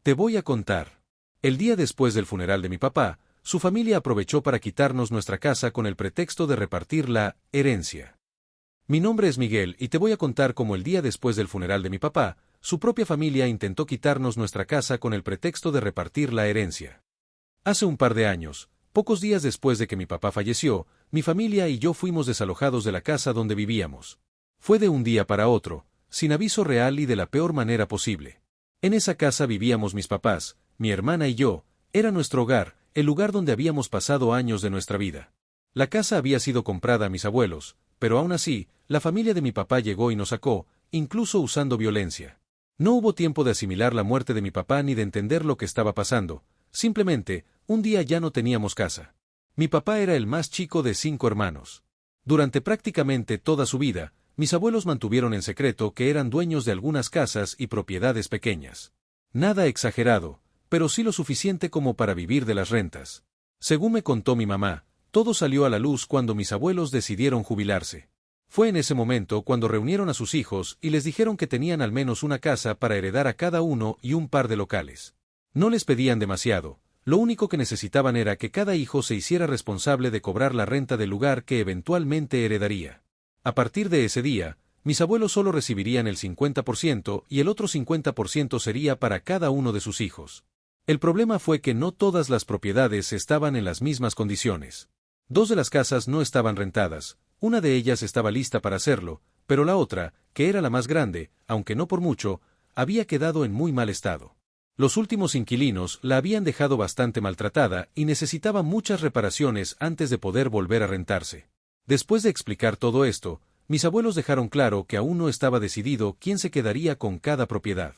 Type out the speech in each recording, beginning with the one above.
Te voy a contar. El día después del funeral de mi papá, su familia aprovechó para quitarnos nuestra casa con el pretexto de repartir la herencia. Mi nombre es Miguel y te voy a contar cómo el día después del funeral de mi papá, su propia familia intentó quitarnos nuestra casa con el pretexto de repartir la herencia. Hace un par de años, pocos días después de que mi papá falleció, mi familia y yo fuimos desalojados de la casa donde vivíamos. Fue de un día para otro, sin aviso real y de la peor manera posible. En esa casa vivíamos mis papás, mi hermana y yo, era nuestro hogar, el lugar donde habíamos pasado años de nuestra vida. La casa había sido comprada a mis abuelos, pero aún así, la familia de mi papá llegó y nos sacó, incluso usando violencia. No hubo tiempo de asimilar la muerte de mi papá ni de entender lo que estaba pasando, simplemente, un día ya no teníamos casa. Mi papá era el más chico de 5 hermanos. Durante prácticamente toda su vida, mis abuelos mantuvieron en secreto que eran dueños de algunas casas y propiedades pequeñas. Nada exagerado, pero sí lo suficiente como para vivir de las rentas. Según me contó mi mamá, todo salió a la luz cuando mis abuelos decidieron jubilarse. Fue en ese momento cuando reunieron a sus hijos y les dijeron que tenían al menos una casa para heredar a cada uno y un par de locales. No les pedían demasiado, lo único que necesitaban era que cada hijo se hiciera responsable de cobrar la renta del lugar que eventualmente heredaría. A partir de ese día, mis abuelos solo recibirían el 50% y el otro 50% sería para cada uno de sus hijos. El problema fue que no todas las propiedades estaban en las mismas condiciones. 2 de las casas no estaban rentadas, una de ellas estaba lista para hacerlo, pero la otra, que era la más grande, aunque no por mucho, había quedado en muy mal estado. Los últimos inquilinos la habían dejado bastante maltratada y necesitaba muchas reparaciones antes de poder volver a rentarse. Después de explicar todo esto, mis abuelos dejaron claro que aún no estaba decidido quién se quedaría con cada propiedad.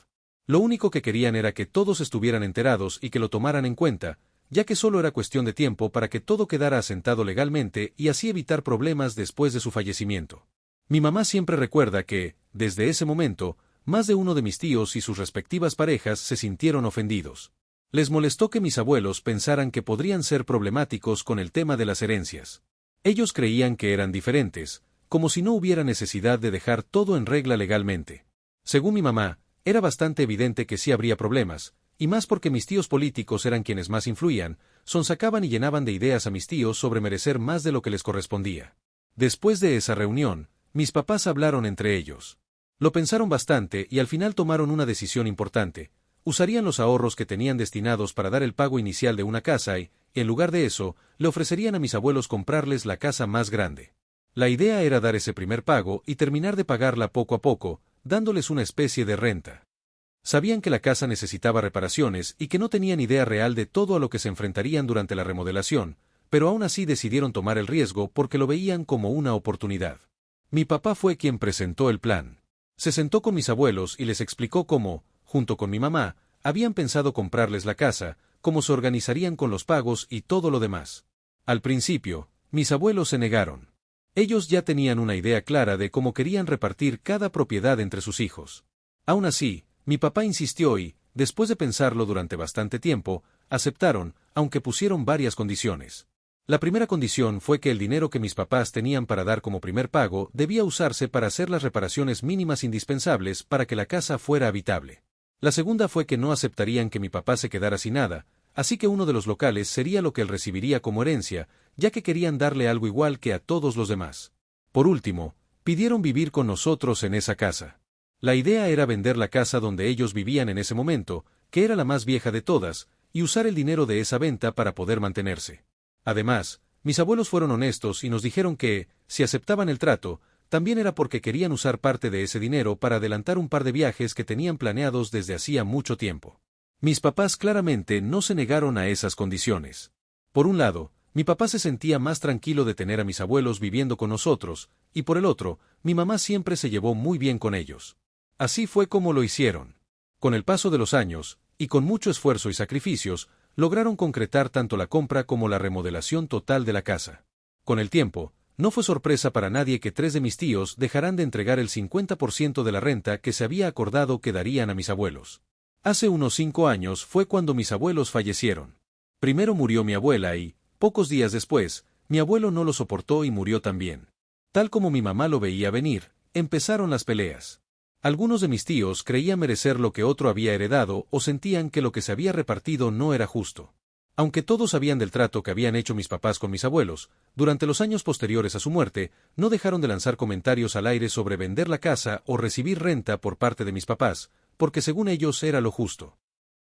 Lo único que querían era que todos estuvieran enterados y que lo tomaran en cuenta, ya que solo era cuestión de tiempo para que todo quedara asentado legalmente y así evitar problemas después de su fallecimiento. Mi mamá siempre recuerda que, desde ese momento, más de uno de mis tíos y sus respectivas parejas se sintieron ofendidos. Les molestó que mis abuelos pensaran que podrían ser problemáticos con el tema de las herencias. Ellos creían que eran diferentes, como si no hubiera necesidad de dejar todo en regla legalmente. Según mi mamá, era bastante evidente que sí habría problemas, y más porque mis tíos políticos eran quienes más influían, sonsacaban y llenaban de ideas a mis tíos sobre merecer más de lo que les correspondía. Después de esa reunión, mis papás hablaron entre ellos. Lo pensaron bastante y al final tomaron una decisión importante. Usarían los ahorros que tenían destinados para dar el pago inicial de una casa y, en lugar de eso, le ofrecerían a mis abuelos comprarles la casa más grande. La idea era dar ese primer pago y terminar de pagarla poco a poco, dándoles una especie de renta. Sabían que la casa necesitaba reparaciones y que no tenían idea real de todo a lo que se enfrentarían durante la remodelación, pero aún así decidieron tomar el riesgo porque lo veían como una oportunidad. Mi papá fue quien presentó el plan. Se sentó con mis abuelos y les explicó cómo, junto con mi mamá, habían pensado comprarles la casa, cómo se organizarían con los pagos y todo lo demás. Al principio, mis abuelos se negaron. Ellos ya tenían una idea clara de cómo querían repartir cada propiedad entre sus hijos. Aún así, mi papá insistió y, después de pensarlo durante bastante tiempo, aceptaron, aunque pusieron varias condiciones. La primera condición fue que el dinero que mis papás tenían para dar como primer pago debía usarse para hacer las reparaciones mínimas indispensables para que la casa fuera habitable. La segunda fue que no aceptarían que mi papá se quedara sin nada, así que uno de los locales sería lo que él recibiría como herencia, ya que querían darle algo igual que a todos los demás. Por último, pidieron vivir con nosotros en esa casa. La idea era vender la casa donde ellos vivían en ese momento, que era la más vieja de todas, y usar el dinero de esa venta para poder mantenerse. Además, mis abuelos fueron honestos y nos dijeron que, si aceptaban el trato, también era porque querían usar parte de ese dinero para adelantar un par de viajes que tenían planeados desde hacía mucho tiempo. Mis papás claramente no se negaron a esas condiciones. Por un lado, mi papá se sentía más tranquilo de tener a mis abuelos viviendo con nosotros, y por el otro, mi mamá siempre se llevó muy bien con ellos. Así fue como lo hicieron. Con el paso de los años, y con mucho esfuerzo y sacrificios, lograron concretar tanto la compra como la remodelación total de la casa. Con el tiempo, no fue sorpresa para nadie que 3 de mis tíos dejarán de entregar el 50% de la renta que se había acordado que darían a mis abuelos. Hace unos 5 años fue cuando mis abuelos fallecieron. Primero murió mi abuela y, pocos días después, mi abuelo no lo soportó y murió también. Tal como mi mamá lo veía venir, empezaron las peleas. Algunos de mis tíos creían merecer lo que otro había heredado o sentían que lo que se había repartido no era justo. Aunque todos sabían del trato que habían hecho mis papás con mis abuelos, durante los años posteriores a su muerte, no dejaron de lanzar comentarios al aire sobre vender la casa o recibir renta por parte de mis papás, porque según ellos era lo justo.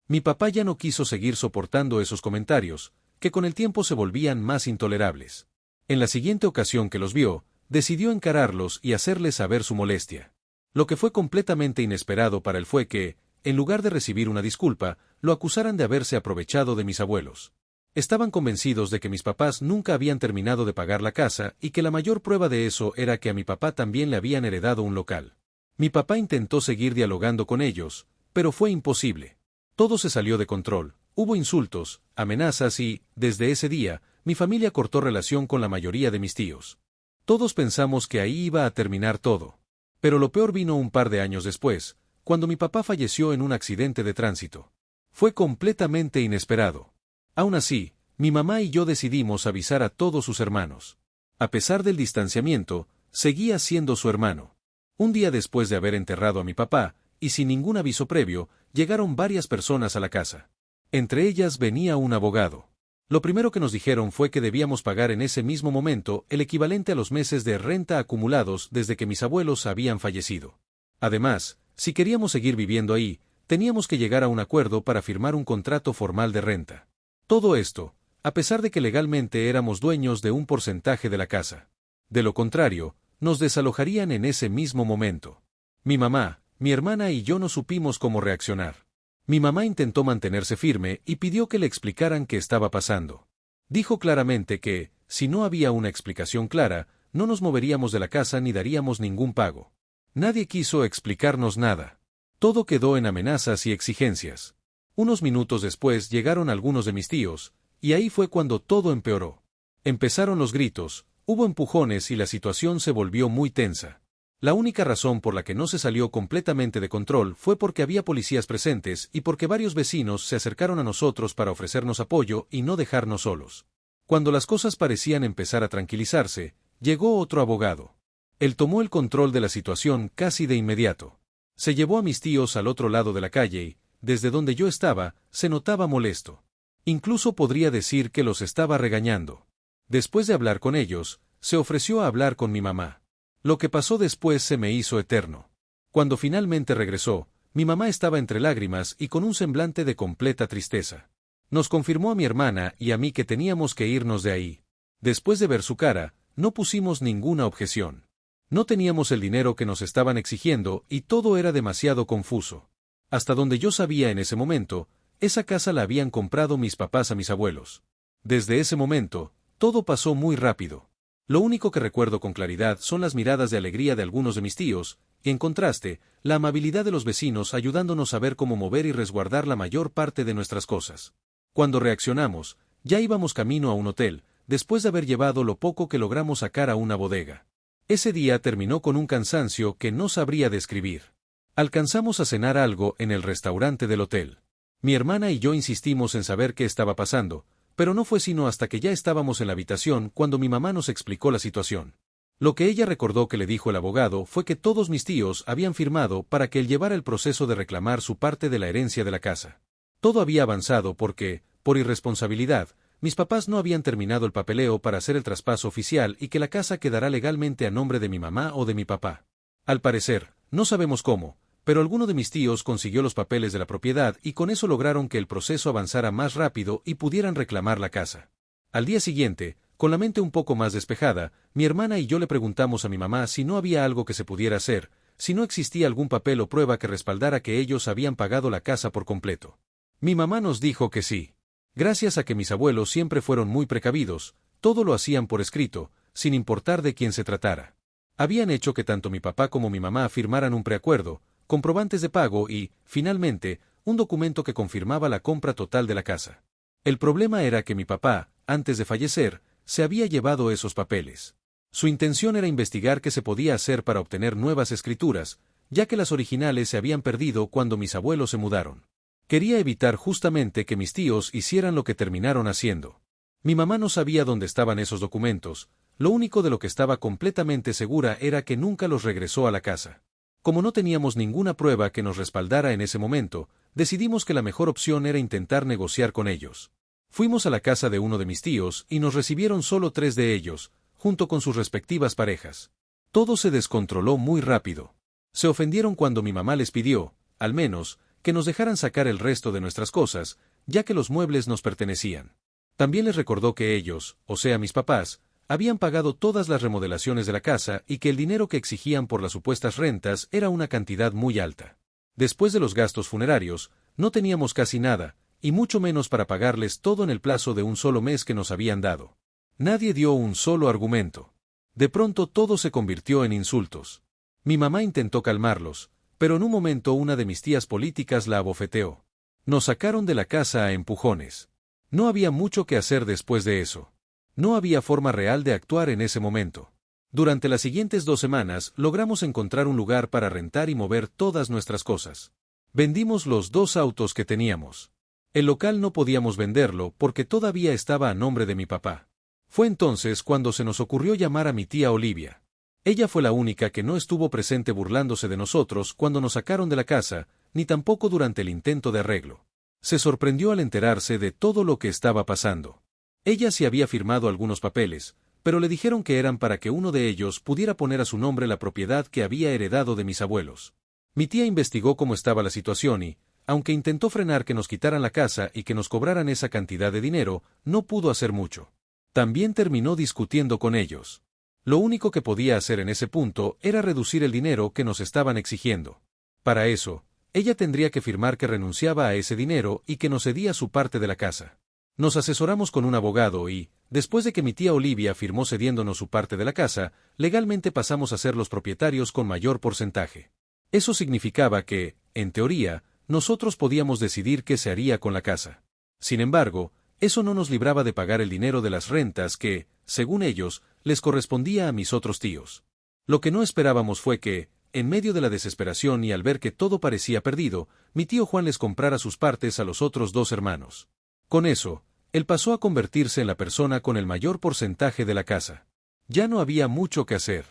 Mi papá ya no quiso seguir soportando esos comentarios, que con el tiempo se volvían más intolerables. En la siguiente ocasión que los vio, decidió encararlos y hacerles saber su molestia. Lo que fue completamente inesperado para él fue que, en lugar de recibir una disculpa, lo acusaran de haberse aprovechado de mis abuelos. Estaban convencidos de que mis papás nunca habían terminado de pagar la casa y que la mayor prueba de eso era que a mi papá también le habían heredado un local. Mi papá intentó seguir dialogando con ellos, pero fue imposible. Todo se salió de control, hubo insultos, amenazas y, desde ese día, mi familia cortó relación con la mayoría de mis tíos. Todos pensamos que ahí iba a terminar todo. Pero lo peor vino un par de años después, cuando mi papá falleció en un accidente de tránsito. Fue completamente inesperado. Aún así, mi mamá y yo decidimos avisar a todos sus hermanos. A pesar del distanciamiento, seguía siendo su hermano. Un día después de haber enterrado a mi papá, y sin ningún aviso previo, llegaron varias personas a la casa. Entre ellas venía un abogado. Lo primero que nos dijeron fue que debíamos pagar en ese mismo momento el equivalente a los meses de renta acumulados desde que mis abuelos habían fallecido. Además, si queríamos seguir viviendo ahí, teníamos que llegar a un acuerdo para firmar un contrato formal de renta. Todo esto, a pesar de que legalmente éramos dueños de un porcentaje de la casa. De lo contrario, nos desalojarían en ese mismo momento. Mi mamá, mi hermana y yo no supimos cómo reaccionar. Mi mamá intentó mantenerse firme y pidió que le explicaran qué estaba pasando. Dijo claramente que, si no había una explicación clara, no nos moveríamos de la casa ni daríamos ningún pago. Nadie quiso explicarnos nada. Todo quedó en amenazas y exigencias. Unos minutos después llegaron algunos de mis tíos, y ahí fue cuando todo empeoró. Empezaron los gritos, hubo empujones y la situación se volvió muy tensa. La única razón por la que no se salió completamente de control fue porque había policías presentes y porque varios vecinos se acercaron a nosotros para ofrecernos apoyo y no dejarnos solos. Cuando las cosas parecían empezar a tranquilizarse, llegó otro abogado. Él tomó el control de la situación casi de inmediato. Se llevó a mis tíos al otro lado de la calle y, desde donde yo estaba, se notaba molesto. Incluso podría decir que los estaba regañando. Después de hablar con ellos, se ofreció a hablar con mi mamá. Lo que pasó después se me hizo eterno. Cuando finalmente regresó, mi mamá estaba entre lágrimas y con un semblante de completa tristeza. Nos confirmó a mi hermana y a mí que teníamos que irnos de ahí. Después de ver su cara, no pusimos ninguna objeción. No teníamos el dinero que nos estaban exigiendo y todo era demasiado confuso. Hasta donde yo sabía en ese momento, esa casa la habían comprado mis papás a mis abuelos. Desde ese momento, todo pasó muy rápido. Lo único que recuerdo con claridad son las miradas de alegría de algunos de mis tíos, y en contraste, la amabilidad de los vecinos ayudándonos a ver cómo mover y resguardar la mayor parte de nuestras cosas. Cuando reaccionamos, ya íbamos camino a un hotel, después de haber llevado lo poco que logramos sacar a una bodega. Ese día terminó con un cansancio que no sabría describir. Alcanzamos a cenar algo en el restaurante del hotel. Mi hermana y yo insistimos en saber qué estaba pasando, pero no fue sino hasta que ya estábamos en la habitación cuando mi mamá nos explicó la situación. Lo que ella recordó que le dijo el abogado fue que todos mis tíos habían firmado para que él llevara el proceso de reclamar su parte de la herencia de la casa. Todo había avanzado porque, por irresponsabilidad, mis papás no habían terminado el papeleo para hacer el traspaso oficial y que la casa quedará legalmente a nombre de mi mamá o de mi papá. Al parecer, no sabemos cómo, pero alguno de mis tíos consiguió los papeles de la propiedad y con eso lograron que el proceso avanzara más rápido y pudieran reclamar la casa. Al día siguiente, con la mente un poco más despejada, mi hermana y yo le preguntamos a mi mamá si no había algo que se pudiera hacer, si no existía algún papel o prueba que respaldara que ellos habían pagado la casa por completo. Mi mamá nos dijo que sí. Gracias a que mis abuelos siempre fueron muy precavidos, todo lo hacían por escrito, sin importar de quién se tratara. Habían hecho que tanto mi papá como mi mamá firmaran un preacuerdo, comprobantes de pago y, finalmente, un documento que confirmaba la compra total de la casa. El problema era que mi papá, antes de fallecer, se había llevado esos papeles. Su intención era investigar qué se podía hacer para obtener nuevas escrituras, ya que las originales se habían perdido cuando mis abuelos se mudaron. Quería evitar justamente que mis tíos hicieran lo que terminaron haciendo. Mi mamá no sabía dónde estaban esos documentos, lo único de lo que estaba completamente segura era que nunca los regresó a la casa. Como no teníamos ninguna prueba que nos respaldara en ese momento, decidimos que la mejor opción era intentar negociar con ellos. Fuimos a la casa de uno de mis tíos y nos recibieron solo 3 de ellos, junto con sus respectivas parejas. Todo se descontroló muy rápido. Se ofendieron cuando mi mamá les pidió, al menos, que nos dejaran sacar el resto de nuestras cosas, ya que los muebles nos pertenecían. También les recordó que ellos, o sea mis papás, habían pagado todas las remodelaciones de la casa y que el dinero que exigían por las supuestas rentas era una cantidad muy alta. Después de los gastos funerarios, no teníamos casi nada, y mucho menos para pagarles todo en el plazo de un solo mes que nos habían dado. Nadie dio un solo argumento. De pronto todo se convirtió en insultos. Mi mamá intentó calmarlos, pero en un momento una de mis tías políticas la abofeteó. Nos sacaron de la casa a empujones. No había mucho que hacer después de eso. No había forma real de actuar en ese momento. Durante las siguientes 2 semanas logramos encontrar un lugar para rentar y mover todas nuestras cosas. Vendimos los 2 autos que teníamos. El local no podíamos venderlo porque todavía estaba a nombre de mi papá. Fue entonces cuando se nos ocurrió llamar a mi tía Olivia. Ella fue la única que no estuvo presente burlándose de nosotros cuando nos sacaron de la casa, ni tampoco durante el intento de arreglo. Se sorprendió al enterarse de todo lo que estaba pasando. Ella sí había firmado algunos papeles, pero le dijeron que eran para que uno de ellos pudiera poner a su nombre la propiedad que había heredado de mis abuelos. Mi tía investigó cómo estaba la situación y, aunque intentó frenar que nos quitaran la casa y que nos cobraran esa cantidad de dinero, no pudo hacer mucho. También terminó discutiendo con ellos. Lo único que podía hacer en ese punto era reducir el dinero que nos estaban exigiendo. Para eso, ella tendría que firmar que renunciaba a ese dinero y que nos cedía su parte de la casa. Nos asesoramos con un abogado y, después de que mi tía Olivia firmó cediéndonos su parte de la casa, legalmente pasamos a ser los propietarios con mayor porcentaje. Eso significaba que, en teoría, nosotros podíamos decidir qué se haría con la casa. Sin embargo, eso no nos libraba de pagar el dinero de las rentas que, según ellos, les correspondía a mis otros tíos. Lo que no esperábamos fue que, en medio de la desesperación y al ver que todo parecía perdido, mi tío Juan les comprara sus partes a los otros 2 hermanos. Con eso, él pasó a convertirse en la persona con el mayor porcentaje de la casa. Ya no había mucho que hacer.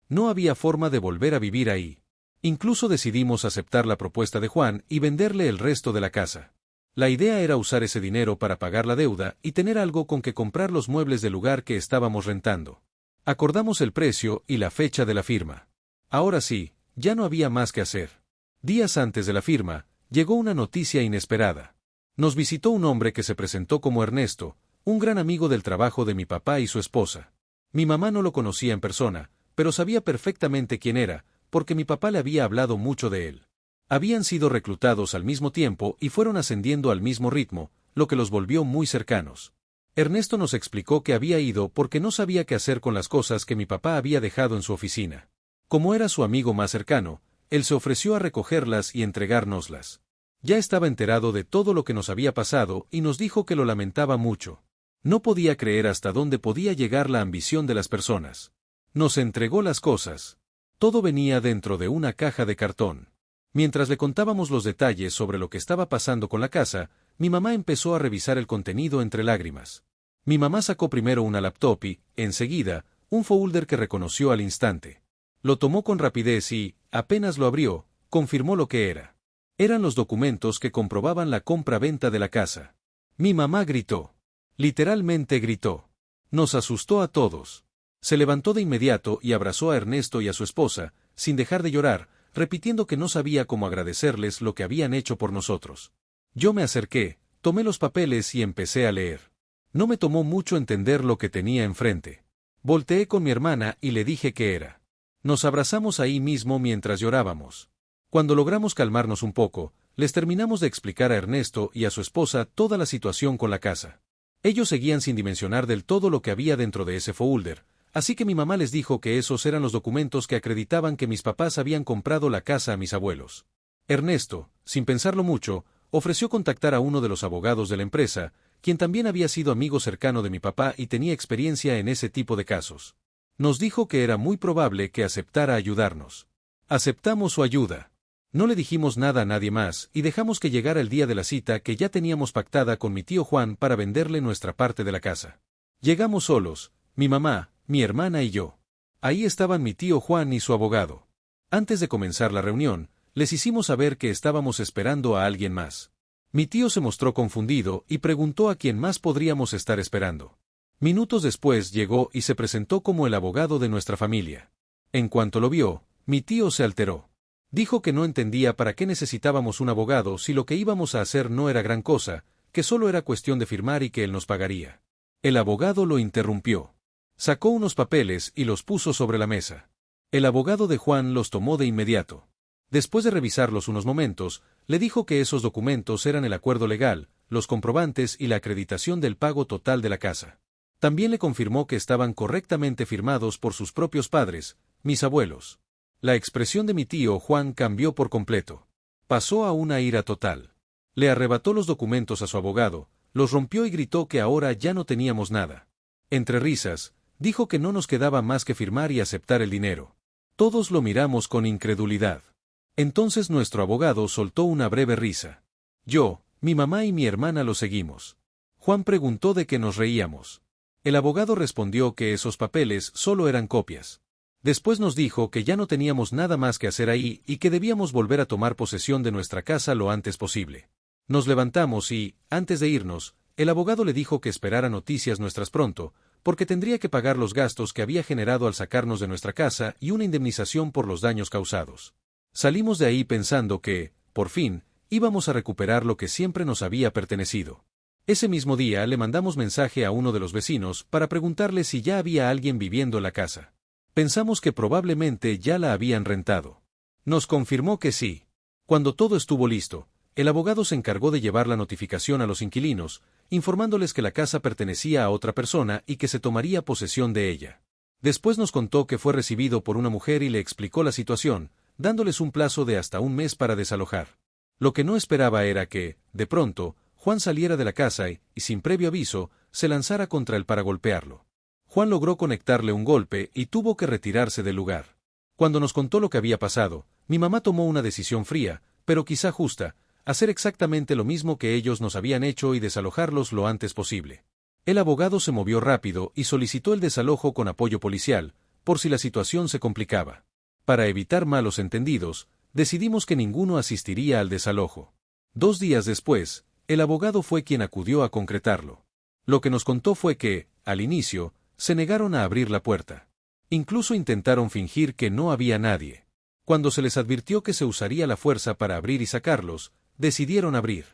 No había forma de volver a vivir ahí. Incluso decidimos aceptar la propuesta de Juan y venderle el resto de la casa. La idea era usar ese dinero para pagar la deuda y tener algo con que comprar los muebles del lugar que estábamos rentando. Acordamos el precio y la fecha de la firma. Ahora sí, ya no había más que hacer. Días antes de la firma, llegó una noticia inesperada. Nos visitó un hombre que se presentó como Ernesto, un gran amigo del trabajo de mi papá y su esposa. Mi mamá no lo conocía en persona, pero sabía perfectamente quién era, porque mi papá le había hablado mucho de él. Habían sido reclutados al mismo tiempo y fueron ascendiendo al mismo ritmo, lo que los volvió muy cercanos. Ernesto nos explicó que había ido porque no sabía qué hacer con las cosas que mi papá había dejado en su oficina. Como era su amigo más cercano, él se ofreció a recogerlas y entregárnoslas. Ya estaba enterado de todo lo que nos había pasado y nos dijo que lo lamentaba mucho. No podía creer hasta dónde podía llegar la ambición de las personas. Nos entregó las cosas. Todo venía dentro de una caja de cartón. Mientras le contábamos los detalles sobre lo que estaba pasando con la casa, mi mamá empezó a revisar el contenido entre lágrimas. Mi mamá sacó primero una laptop y, enseguida, un folder que reconoció al instante. Lo tomó con rapidez y, apenas lo abrió, confirmó lo que era. Eran los documentos que comprobaban la compra-venta de la casa. Mi mamá gritó. Literalmente gritó. Nos asustó a todos. Se levantó de inmediato y abrazó a Ernesto y a su esposa, sin dejar de llorar, repitiendo que no sabía cómo agradecerles lo que habían hecho por nosotros. Yo me acerqué, tomé los papeles y empecé a leer. No me tomó mucho entender lo que tenía enfrente. Volteé con mi hermana y le dije qué era. Nos abrazamos ahí mismo mientras llorábamos. Cuando logramos calmarnos un poco, les terminamos de explicar a Ernesto y a su esposa toda la situación con la casa. Ellos seguían sin dimensionar del todo lo que había dentro de ese folder, así que mi mamá les dijo que esos eran los documentos que acreditaban que mis papás habían comprado la casa a mis abuelos. Ernesto, sin pensarlo mucho, ofreció contactar a uno de los abogados de la empresa, quien también había sido amigo cercano de mi papá y tenía experiencia en ese tipo de casos. Nos dijo que era muy probable que aceptara ayudarnos. Aceptamos su ayuda. No le dijimos nada a nadie más y dejamos que llegara el día de la cita que ya teníamos pactada con mi tío Juan para venderle nuestra parte de la casa. Llegamos solos, mi mamá, mi hermana y yo. Ahí estaban mi tío Juan y su abogado. Antes de comenzar la reunión, les hicimos saber que estábamos esperando a alguien más. Mi tío se mostró confundido y preguntó a quién más podríamos estar esperando. Minutos después llegó y se presentó como el abogado de nuestra familia. En cuanto lo vio, mi tío se alteró. Dijo que no entendía para qué necesitábamos un abogado si lo que íbamos a hacer no era gran cosa, que solo era cuestión de firmar y que él nos pagaría. El abogado lo interrumpió. Sacó unos papeles y los puso sobre la mesa. El abogado de Juan los tomó de inmediato. Después de revisarlos unos momentos, le dijo que esos documentos eran el acuerdo legal, los comprobantes y la acreditación del pago total de la casa. También le confirmó que estaban correctamente firmados por sus propios padres, mis abuelos. La expresión de mi tío Juan cambió por completo. Pasó a una ira total. Le arrebató los documentos a su abogado, los rompió y gritó que ahora ya no teníamos nada. Entre risas, dijo que no nos quedaba más que firmar y aceptar el dinero. Todos lo miramos con incredulidad. Entonces nuestro abogado soltó una breve risa. Yo, mi mamá y mi hermana lo seguimos. Juan preguntó de qué nos reíamos. El abogado respondió que esos papeles solo eran copias. Después nos dijo que ya no teníamos nada más que hacer ahí y que debíamos volver a tomar posesión de nuestra casa lo antes posible. Nos levantamos y, antes de irnos, el abogado le dijo que esperara noticias nuestras pronto, porque tendría que pagar los gastos que había generado al sacarnos de nuestra casa y una indemnización por los daños causados. Salimos de ahí pensando que, por fin, íbamos a recuperar lo que siempre nos había pertenecido. Ese mismo día le mandamos mensaje a uno de los vecinos para preguntarle si ya había alguien viviendo en la casa. Pensamos que probablemente ya la habían rentado. Nos confirmó que sí. Cuando todo estuvo listo, el abogado se encargó de llevar la notificación a los inquilinos, informándoles que la casa pertenecía a otra persona y que se tomaría posesión de ella. Después nos contó que fue recibido por una mujer y le explicó la situación, dándoles un plazo de hasta un mes para desalojar. Lo que no esperaba era que, de pronto, Juan saliera de la casa y, sin previo aviso, se lanzara contra él para golpearlo. Juan logró conectarle un golpe y tuvo que retirarse del lugar. Cuando nos contó lo que había pasado, mi mamá tomó una decisión fría, pero quizá justa, hacer exactamente lo mismo que ellos nos habían hecho y desalojarlos lo antes posible. El abogado se movió rápido y solicitó el desalojo con apoyo policial, por si la situación se complicaba. Para evitar malos entendidos, decidimos que ninguno asistiría al desalojo. 2 días después, el abogado fue quien acudió a concretarlo. Lo que nos contó fue que, al inicio, se negaron a abrir la puerta. Incluso intentaron fingir que no había nadie. Cuando se les advirtió que se usaría la fuerza para abrir y sacarlos, decidieron abrir.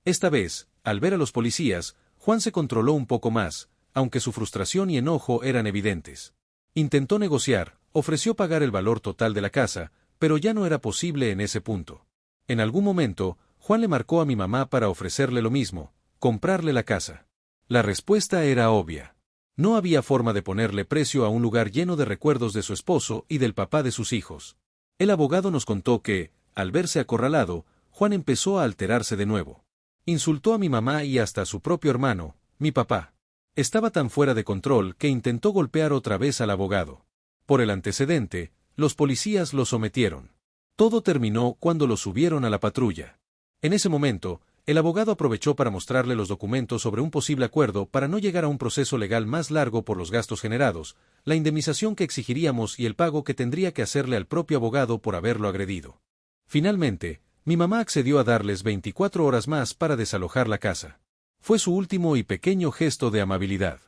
Esta vez, al ver a los policías, Juan se controló un poco más, aunque su frustración y enojo eran evidentes. Intentó negociar, ofreció pagar el valor total de la casa, pero ya no era posible en ese punto. En algún momento, Juan le marcó a mi mamá para ofrecerle lo mismo, comprarle la casa. La respuesta era obvia. No había forma de ponerle precio a un lugar lleno de recuerdos de su esposo y del papá de sus hijos. El abogado nos contó que, al verse acorralado, Juan empezó a alterarse de nuevo. Insultó a mi mamá y hasta a su propio hermano, mi papá. Estaba tan fuera de control que intentó golpear otra vez al abogado. Por el antecedente, los policías lo sometieron. Todo terminó cuando lo subieron a la patrulla. En ese momento, el abogado aprovechó para mostrarle los documentos sobre un posible acuerdo para no llegar a un proceso legal más largo por los gastos generados, la indemnización que exigiríamos y el pago que tendría que hacerle al propio abogado por haberlo agredido. Finalmente, mi mamá accedió a darles 24 horas más para desalojar la casa. Fue su último y pequeño gesto de amabilidad.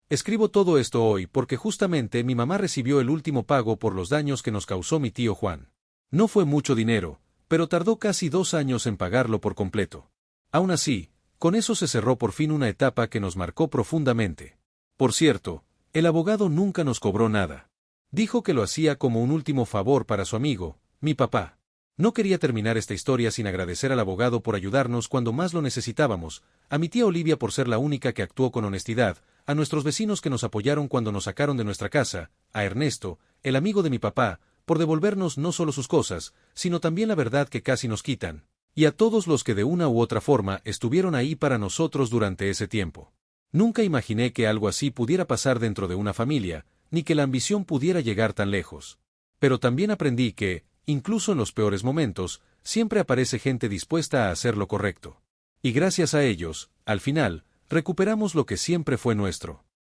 Escribo todo esto hoy porque justamente mi mamá recibió el último pago por los daños que nos causó mi tío Juan. No fue mucho dinero, pero tardó casi 2 años en pagarlo por completo. Aún así, con eso se cerró por fin una etapa que nos marcó profundamente. Por cierto, el abogado nunca nos cobró nada. Dijo que lo hacía como un último favor para su amigo, mi papá. No quería terminar esta historia sin agradecer al abogado por ayudarnos cuando más lo necesitábamos, a mi tía Olivia por ser la única que actuó con honestidad, a nuestros vecinos que nos apoyaron cuando nos sacaron de nuestra casa, a Ernesto, el amigo de mi papá, por devolvernos no solo sus cosas, sino también la verdad que casi nos quitan, y a todos los que de una u otra forma estuvieron ahí para nosotros durante ese tiempo. Nunca imaginé que algo así pudiera pasar dentro de una familia, ni que la ambición pudiera llegar tan lejos. Pero también aprendí que, incluso en los peores momentos, siempre aparece gente dispuesta a hacer lo correcto. Y gracias a ellos, al final, recuperamos lo que siempre fue nuestro.